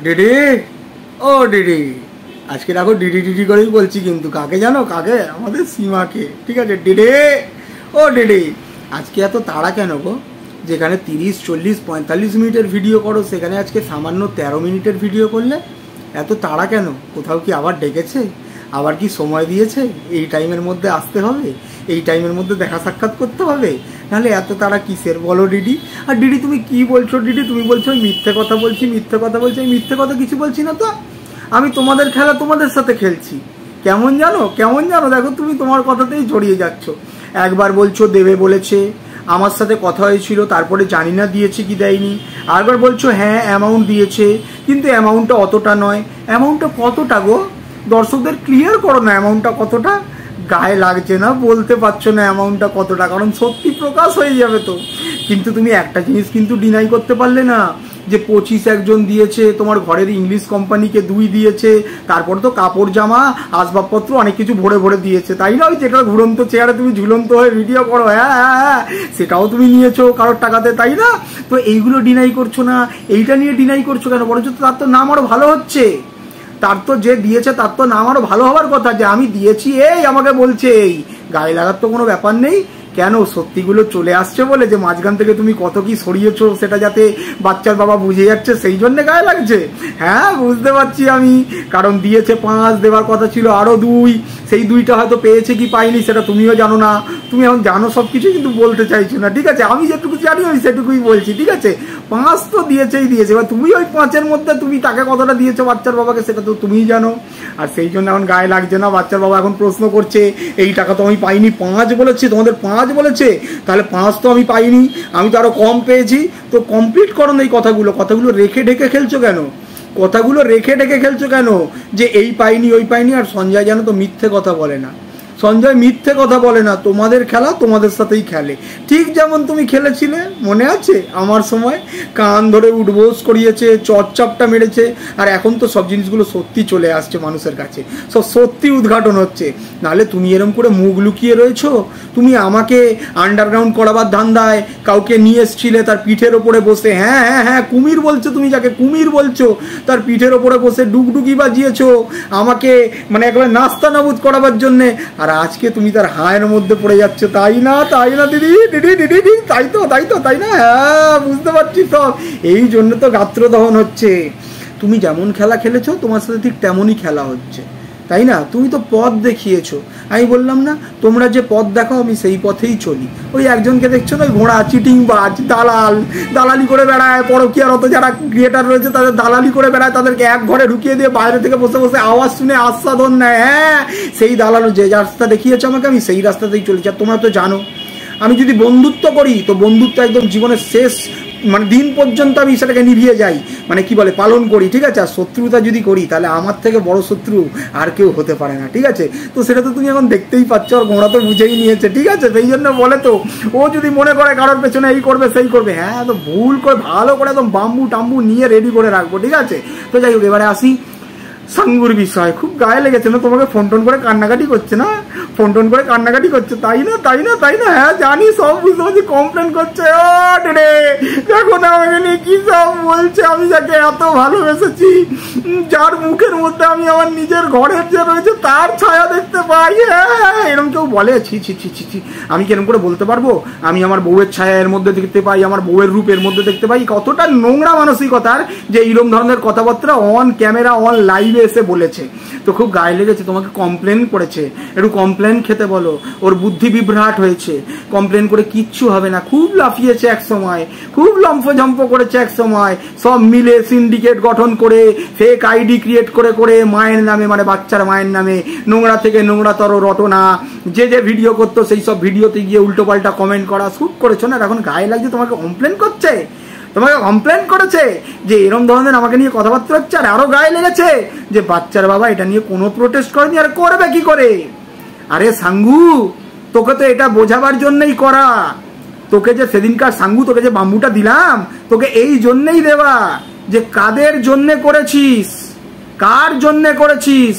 DD, ও DD, আজকে দেখো DD DD করেই বলছি, কিন্তু কাকে জানো? কাকে? আমাদের সীমাকে। ঠিক আছে ডিডি, ও ডিডি, আজকে এত তাড়া কেন গো? যেখানে 30, 40, 45 মিনিটের ভিডিও করো, সেখানে আজকে সামান্য 13 মিনিটের ভিডিও করলে। এত তাড়া কেন? কোথাও কি আবার ডেকেছে? আবার কি সময় দিয়েছে? এই টাইমের মধ্যে আসতে হবে, এই টাইমের মধ্যে দেখা সাক্ষাৎ করতে হবে? নাহলে এত তাড়া কিসের বলো ডিডি? আর ডিডি তুমি কি বলছো ডিডি? তুমি বলছো আমি মিথ্যে কথা বলছি, মিথ্যে কথা বলছি। আমি মিথ্যে কথা কিছু বলছি না তো। আমি তোমাদের খেলা তোমাদের সাথে খেলছি। কেমন জানো, কেমন জানো? দেখো তুমি তোমার কথাতেই জড়িয়ে যাচ্ছ। একবার বলছো দেবে বলেছে, আমার সাথে কথা হয়েছিল, তারপরে জানি না দিয়েছে কি দেয়নি। আরেকবার বলছো হ্যাঁ অ্যামাউন্ট দিয়েছে, কিন্তু অ্যামাউন্টটা অতটা নয়। অ্যামাউন্টটা কতটা গো? দর্শকদের ক্লিয়ার করো না, অ্যামাউন্টটা কতটা? গায়ে লাগছে না, বলতে পারছো না অ্যামাউন্টটা কতটা, কারণ সত্যি প্রকাশ হয়ে যাবে তো। কিন্তু তুমি একটা জিনিস কিন্তু ডিনাই করতে পারলে না, যে 25 একজন দিয়েছে, তোমার ঘরের ইংলিশ কোম্পানিকে 2 দিয়েছে, তারপর তো কাপড় জামা আসবাবপত্র অনেক কিছু ভরে ভরে দিয়েছে, তাই না? ওই যেটা ঘুরন্ত চেয়ারে তুমি ঝুলন্ত হয়ে ভিডিও করো, হ্যাঁ হ্যাঁ হ্যাঁ, সেটাও তুমি নিয়েছো কারোর টাকাতে, তাই না? তো এইগুলো ডিনাই করছো না, এইটা নিয়ে ডিনাই করছো কেন? বরঞ্চ তার তো নাম আরো ভালো হচ্ছে। তার তো যে দিয়েছে তার তো নাম আরো ভালো হওয়ার কথা, যে আমি দিয়েছি এই আমাকে বলছে। এই গায়ে লাগার তো কোনো ব্যাপার নেই। কেন? সত্যিগুলো চলে আসছে বলে, যে মাঝখান থেকে তুমি কত কি সরিয়েছো সেটা যাতে বাচ্চার বাবা বুঝে যাচ্ছে, সেই জন্য গায়ে লাগছে। হ্যাঁ বুঝতে পারছি আমি, কারণ দিয়েছে 5, দেওয়ার কথা ছিল আরো 2, সেই 2টা হয়তো পেয়েছে কি পাইনি সেটা তুমিও জানো না। তুমি এখন জানো সব কিছু, কিন্তু বলতে চাইছো না। ঠিক আছে, আমি যেটুকু জানি আমি সেটুকুই বলছি। ঠিক আছে, 5 তো দিয়েছেই দিয়েছে, এবার তুমি ওই 5-এর মধ্যে তুমি তাকে কতটা দিয়েছো বাচ্চার বাবাকে সেটা তো তুমিই জানো। আর সেই জন্য এখন গায়ে লাগছে না। বাচ্চার বাবা এখন প্রশ্ন করছে এই টাকা তো আমি পাইনি, 5 বলেছে, তোমাদের 5 বলেছে, তাহলে 5 তো আমি পাইনি, আমি তো আরো কম পেয়েছি। তো কমপ্লিট করো না এই কথাগুলো। কথাগুলো রেখে ঢেকে খেলছো কেন? কথাগুলো রেখে ঢেকে খেলছো কেন? যে এই পাইনি ওই পাইনি। আর সঞ্জয় জানো তো মিথ্যে কথা বলে না, সঞ্জয় মিথ্যে কথা বলে না। তোমাদের খেলা তোমাদের সাথেই খেলে, ঠিক যেমন তুমি খেলেছিলে মনে আছে আমার সময়, কান ধরে উঠবোস করিয়েছে, চটচাপটা মেরেছে। আর এখন তো সব জিনিসগুলো সত্যি চলে আসছে মানুষের কাছে, সব সত্যি উদ্ঘাটন হচ্ছে। নাহলে তুমি এরম করে মুখ লুকিয়ে রয়েছো। তুমি আমাকে আন্ডারগ্রাউন্ড করাবার ধান্দায় কাউকে নিয়ে এসছিলে, তার পিঠের ওপরে বসে, হ্যাঁ হ্যাঁ হ্যাঁ কুমির বলছো তুমি, যাকে কুমির বলছো, তার পিঠের ওপরে বসে ডুগডুগি বাজিয়েছো আমাকে, মানে একবার নাস্তা নাবুদ করাবার জন্যে। আর আজকে তুমি তার হায়ের মধ্যে পড়ে যাচ্ছ, তাই না? তাই না দিদি? দিদি দিদি দিদি, তাই তো, তাই তো, তাই না? হ্যাঁ বুঝতে পারছি সব। এই জন্য তো গাত্র দহন হচ্ছে। তুমি যেমন খেলা খেলেছো তোমার সাথে ঠিক তেমনই খেলা হচ্ছে, তাই না? তুমি তো পথ দেখিয়েছো। আমি বললাম না তোমরা যে পথ দেখাও আমি সেই পথেই চলি। ওই একজনকে দেখছো না, ঘোড়া, চিটিংবাজ, দালাল, দালালি করে বেড়ায়, পরকীয়ারত যারা ক্রিয়েটার রয়েছে তাদের দালালি করে বেড়ায়, তাদেরকে এক ঘরে ঢুকিয়ে দিয়ে বাইরে থেকে বসে বসে আওয়াজ শুনে আস্বাদন নেয়। হ্যাঁ সেই দালালও যে রাস্তা দেখিয়েছে আমাকে, আমি সেই রাস্তাতেই চলেছি। আর তোমরা তো জানো আমি যদি বন্ধুত্ব করি তো বন্ধুত্ব একদম জীবনের শেষ মানে দিন পর্যন্ত আমি সেটাকে নিভিয়ে যাই, মানে কি বলে পালন করি। ঠিক আছে, আর শত্রুতা যদি করি তাহলে আমার থেকে বড় শত্রু আর কেউ হতে পারে না। ঠিক আছে, তো সেটা তো তুমি এখন দেখতেই পাচ্ছ, আর ঘোড়া তো বুঝেই নিয়েছে। ঠিক আছে, সেই জন্য বলে তো ও যদি মনে করে কারোর পেছনে এই করবে সেই করবে, হ্যাঁ তো ভুল করে ভালো করে একদম বাম্বু টাম্বু নিয়ে রেডি করে রাখবো। ঠিক আছে, তো যাই হোক এবারে আসি সাঙ্গুর বিষয়। খুব গায়ে লেগেছে না তোমাকে? ফোন টোন করে কান্নাকাটি করছে না? ফোন টোন করে কান্নাকাটি করছে, তাই না? তাই না? তাই না? হ্যাঁ জানি, সব বুঝতে পারছি। কমপ্লেন করছে, ও রে দেখো না আমাকে নিয়ে কি সব বলছে। আমি যাকে এত ভালোবেসেছি, যার মুখের মধ্যে আমি আমার নিজের ঘরের যে রয়েছে তার ছায়া দেখতে পাই। হ্যাঁ এরকম কেউ বলে? ছি ছি ছি ছি ছি, আমি কিরকম করে বলতে পারবো? আমি আমার বউয়ের ছায়া এর মধ্যে দেখতে পাই, আমার বউয়ের রূপ এর মধ্যে দেখতে পাই। কতটা নোংরা মানসিকতার যে এইরকম ধরনের কথাবার্তা অন ক্যামেরা অন লাইভ এসে বলেছে। তো খুব গায়ে লেগেছে, তোমাকে কমপ্লেন করেছে। একটু কমপ্লেন খেতে বলো, ওর বুদ্ধি বিভ্রাট হয়েছে। কমপ্লেন করে কিচ্ছু হবে না। খুব লাফিয়েছে এক সময়, খুব লম্ফঝম্প করেছে এক সময়, সব মিলে সিন্ডিকেট গঠন করে ফেক আইডি ক্রিয়েট করে করে মায়ের নামে, মানে বাচ্চার মায়ের নামে নোংরা থেকে নোংরাতর রটনা, যে যে ভিডিও করতো সেই সব ভিডিওতে গিয়ে উল্টোপাল্টা কমেন্ট করা শুট করেছো না? এখন গায়ে লাগছে, তোমাকে কমপ্লেন করছে, তোমাকে কমপ্লেন করেছে যে এরম ধরনের আমাকে নিয়ে কথাবার্তা হচ্ছে। আর আরো গায়ে লেগেছে যে বাচ্চার বাবা এটা নিয়ে কোনো প্রোটেস্ট করেনি। আর করবে কি করে? আরে সাঙ্গু, তোকে তো এটা বোঝাবার জন্যই করা। তোকে যে সেদিনকার সাঙ্গু তোকে যে বাম্বুটা দিলাম, তোকে এই জন্যই দেওয়া যে কাদের জন্য করেছিস, কার জন্য করেছিস,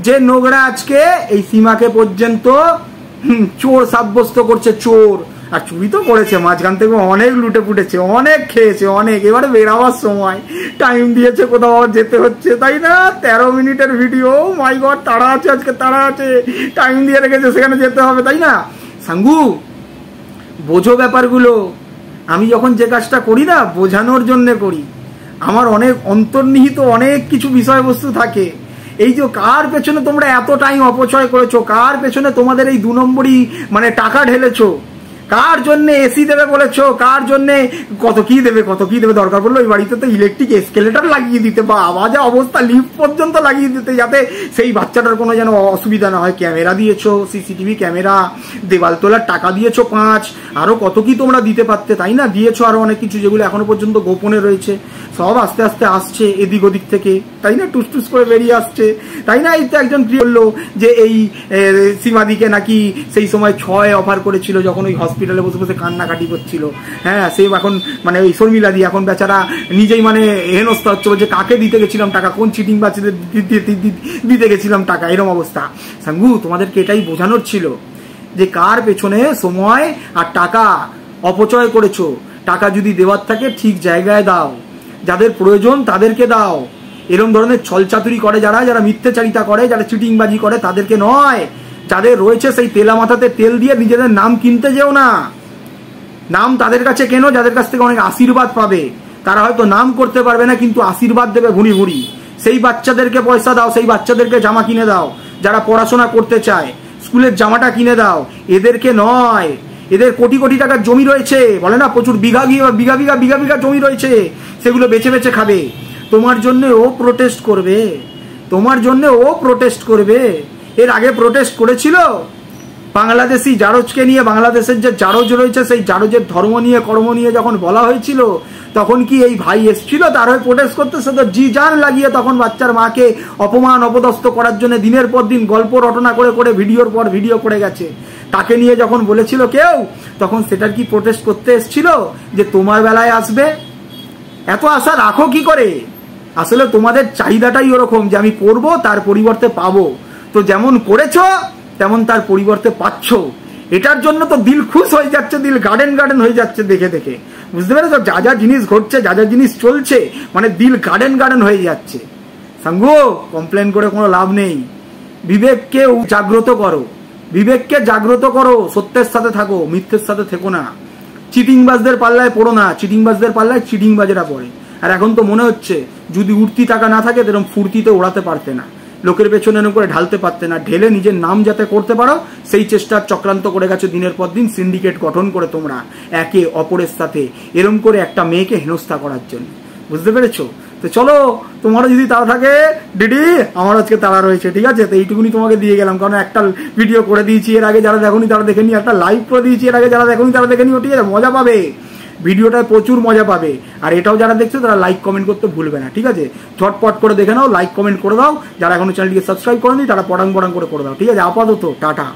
যে নোংরা আজকে এই সীমাকে পর্যন্ত চোর সাব্যস্ত করছে, চোর। আর চুরি তো করেছে, মাঝখান থেকে অনেক লুটে ফুটেছে, অনেক খেয়েছে, অনেক। এবারে বেরাবার সময় টাইম দিয়েছে, কোথাও যেতে হচ্ছে, তাই না? 13 মিনিটের ভিডিও, মাই গড, তাড়া আছে আজকে, তাড়া আছে, টাইম দিয়ে রেখেছে, সেখানে যেতে হবে, তাই না? সাঙ্গু, বোঝো ব্যাপারগুলো। আমি যখন যে কাজটা করি না, বোঝানোর জন্য করি। আমার অনেক অন্তর্নিহিত অনেক কিছু বিষয়বস্তু থাকে। এই যে কার পেছনে তোমরা এত টাইম অপচয় করেছো, কার পেছনে তোমাদের এই 2 নম্বরই মানে টাকা ঢেলেছো, কার জন্য এসি দেবে বলেছো, কার জন্য কত কি দেবে, কত কি দেবে, দরকার পড়লো ওই বাড়িতে তো ইলেকট্রিক এসকেলেটর লাগিয়ে দিতে, বা আওয়াজে অবস্থা লিফট পর্যন্ত লাগিয়ে দিতে, যাতে সেই বাচ্চাটার কোনো যেন অসুবিধা না হয়। ক্যামেরা দিয়েছো, সিসিটিভি ক্যামেরা, দেওয়াল তোলার টাকা দিয়েছো 5, আরো কত কি তোমরা দিতে পারতে, তাই না? দিয়েছো আরো অনেক কিছু, যেগুলো এখনো পর্যন্ত গোপনে রয়েছে, সব আস্তে আস্তে আসছে এদিক ওদিক থেকে, তাই না? টুস টুস করে বেরিয়ে আসছে, তাই না? এই তো একজন বললো যে এই সীমাদিকে নাকি সেই সময় 6 অফার করেছিল, যখন ওই হসপিটালে বসে বসে কান্নাকাটি করছিল। হ্যাঁ, সে এখন মানে ওই শর্মিলা দি এখন বেচারা নিজেই মানে হেনস্থা হচ্ছে, বলছে কাকে দিতে গেছিলাম টাকা, কোন চিটিং বাচ্চাদের দিতে গেছিলাম টাকা, এরকম অবস্থা। সাঙ্গু, তোমাদেরকে এটাই বোঝানোর ছিল যে কার পেছনে সময় আর টাকা অপচয় করেছো। টাকা যদি দেওয়ার থাকে ঠিক জায়গায় দাও, যাদের প্রয়োজন তাদেরকে দাও। এরকম ধরনের ছলচাতুরি করে যারা, যারা মিথ্যেচারিতা করে, যারা চিটিংবাজি করে, তাদেরকে নয়। যাদের রয়েছে সেই তেলা মাথাতে তেল দিয়ে নিজেদের নাম কিনতে যেও না। নাম তাদের কাছে কেন যাদের কাছ থেকে অনেক আশীর্বাদ পাবে। তারা হয়তো নাম করতে পারবে না, কিন্তু আশীর্বাদ দেবে ভুঁড়ি ভুঁড়ি। সেই বাচ্চাদেরকে পয়সা দাও, সেই বাচ্চাদেরকে জামা কিনে দাও, যারা পড়াশোনা করতে চায় স্কুলের জামাটা কিনে দাও। এদেরকে নয়। এদের কোটি কোটি টাকার জমি রয়েছে, বলে না প্রচুর বিঘা বিঘা জমি রয়েছে, সেগুলো বেছে বেছে খাবে। তোমার জন্য ও প্রোটেস্ট করবে, তোমার জন্য ও প্রোটেস্ট করবে। এর আগে প্রোটেস্ট করেছিল বাংলাদেশি জারজকে নিয়ে। বাংলাদেশের যে জারজ রয়েছে, সেই জারজের ধর্ম নিয়ে কর্ম নিয়ে যখন বলা হয়েছিল, তখন কি এই ভাই এসেছিল তার হয়ে প্রোটেস্ট করতে? সে তো জি জান লাগিয়ে তখন বাচ্চার মাকে অপমান অপদস্থ করার জন্য দিনের পর দিন গল্প রটনা করে করে ভিডিওর পর ভিডিও করে গেছে। তাকে নিয়ে যখন বলেছিল কেউ, তখন সেটার কি প্রোটেস্ট করতে এসেছিল যে তোমার বেলায় আসবে? এত আশা রাখো কি করে? আসলে তোমাদের চাহিদাটাই ওরকম যে আমি করব, তার পরিবর্তে পাবো। তো যেমন করেছো তেমন তার পরিবর্তে পাচ্ছ। এটার জন্য তো দিল খুশ হয়ে যাচ্ছে, দিল গার্ডেন গার্ডেন হয়ে যাচ্ছে দেখে দেখে। বুঝতে পেরেছো? যা যা জিনিস ঘটছে, যা যা জিনিস চলছে, মানে দিল গার্ডেন গার্ডেন হয়ে যাচ্ছে। সাঙ্গু, কমপ্লেন করে কোনো লাভ নেই। বিবেককে জাগ্রত করো, বিবেককে জাগ্রত করো। সত্যের সাথে থাকো, মিথ্যের সাথে থেকো না। চিটিংবাজদের পাল্লায় পড়ো না। চিটিংবাজদের পাল্লায় চিটিংবাজেরা পড়ে। আর এখন তো মনে হচ্ছে যদি উঠতি টাকা না থাকে, এরকম ফুর্তিতে ওড়াতে পারতে না, লোকের পেছনে এরকম করে ঢালতে পারতে না। ঢেলে নিজের নাম যাতে করতে পারো, সেই চেষ্টার চক্রান্ত করে গেছো দিনের পর দিন। সিন্ডিকেট গঠন করে তোমরা একে অপরের সাথে এরকম করে একটা মেয়েকে হেনস্থা করার জন্য। বুঝতে পেরেছো? তো চলো, তোমারও যদি তাড়া থাকে দিদি, আমার আজকে তাড়া রয়েছে, ঠিক আছে? তো এইটুকুনি তোমাকে দিয়ে গেলাম, কারণ একটা ভিডিও করে দিয়েছি এর আগে, যারা দেখোনি তারা দেখেনি। একটা লাইভ করে দিয়েছি এর আগে, যারা দেখোনি তারা দেখেনি। ঠিক আছে, মজা পাবে, ভিডিওটায় প্রচুর মজা পাবে। আর এটাও যারা দেখছো তারা লাইক কমেন্ট করতে ভুলবে না, ঠিক আছে? ঝটপট করে দেখে নাও, লাইক কমেন্ট করে দাও। যারা এখনো চ্যানেলটিকে সাবস্ক্রাইব করেনি তারা পড়াং করে দাও, ঠিক আছে? আপাতত টাটা।